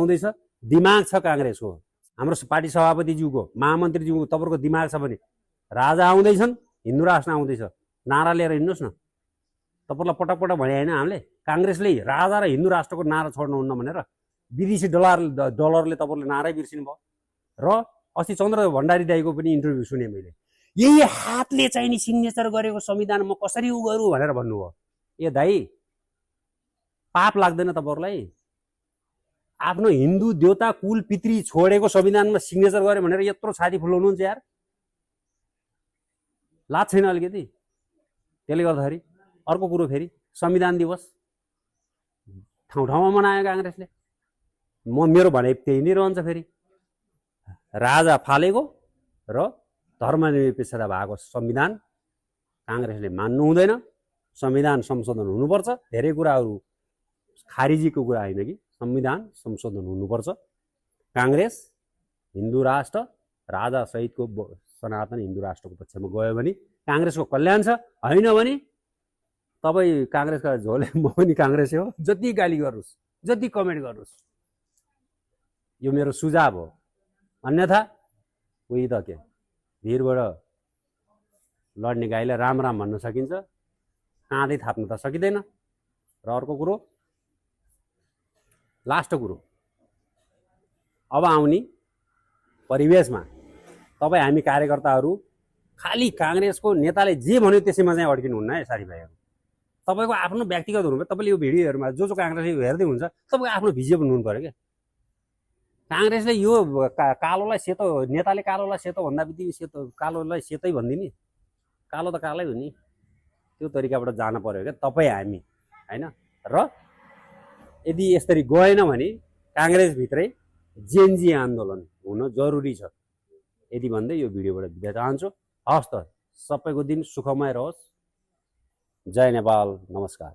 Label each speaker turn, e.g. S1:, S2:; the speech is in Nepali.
S1: आउँदैछ दिमाग छ कांग्रेसको हाम्रो पार्टी सभापतिज्यूको महामन्त्रीज्यूको तपाईहरुको दिमाग छ भने राजा आउँदैछन् हिन्दू राष्ट्र आउँदैछ नारा लिएर हिँड्नुस् न तपाईहरुलाई पटक पटक भने हैन हामीले कांग्रेसले राजा र हिन्दू राष्ट्रको नारा छोड्नुहुन्न भनेर विदेशी डलरले तपाईहरुले नारै बिर्सिनु भयो र अस्ति चन्द्र भण्डारी दाइको पनि इन्टरभ्यु सुने मैले यही हातले चाहिँ नि सिग्नेचर गरेको संविधान म कसरी उ गरौँ भनेर भन्नुभयो ए दाइ पाप लाग्दैन तपाईहरुलाई आफ्नो हिन्दू देवता कुल पितृ छोडेको संविधानमा सिग्नेचर गरे भनेर यत्रो छाती फुलाउनुहुन्छ यार लाज छैन अलिकति त्यसले गर्दाखेरि अर्को कुरो फेरि संविधान दिवस ठाउँ ठाउँमा मनायो कांग्रेसले मेरो भनाइ त्यही नै रहन्छ फेरि राजा फालेको र धर्मनिरपेक्षता भएको संविधान कांग्रेसले मान्नु हुँदैन संविधान संशोधन हुनुपर्छ धेरै कुराहरू खारिजीको कुरा हैन कि संविधान संशोधन हुनुपर्छ कांग्रेस हिन्दू राष्ट्र राजा सहितको सनातन हिन्दू राष्ट्रको पक्षमा गयो भने कांग्रेसको कल्याण छ हैन भने तपाई कांग्रेसका झोले म पनि कांग्रेसै हो जति गाली गर्नुस् जति कमेन्ट गर्नुस् यो मेरो सुझाव हो अन्यथा उही त के भिरबाट लड्ने गाईलाई राम राम भन्न सकिन्छ काँधै थाप्न त सकिदैन र अर्को कुरो लास्ट कुरो अब आउने परिवेशमा तपाई हामी कार्यकर्ताहरू खाली कांग्रेसको नेताले जे भन्यो त्यसैमा चाहिँ अड्किनु हुन्न है साथीभाइहरू तपाईको आफ्नो व्यक्तिगत हुनु तपाईले यो भिडियोहरुमा जो कांग्रेसले हेर्दै हुन्छ तपाईको आफ्नो भिजियो हुनु पर्यो के कांग्रेसले यो कालोलाई सेतो नेताले कालोलाई सेतो भन्दा बित्तिकै सेतो कालोलाई सेतै भन्दिने कालो त कालै हो नि त्यो तरिकाबाट जान पर्यो के तपाई हामी हैन र यदि यसरी गएन भने कांग्रेस भित्रै जेनजी आन्दोलन हुन जरुरी छ यदि भन्दै यो भिडियोबाट बिदा चाहन्छु हस् त सबैको दिन सुखमय रहोस् जय नेपाल नमस्कार।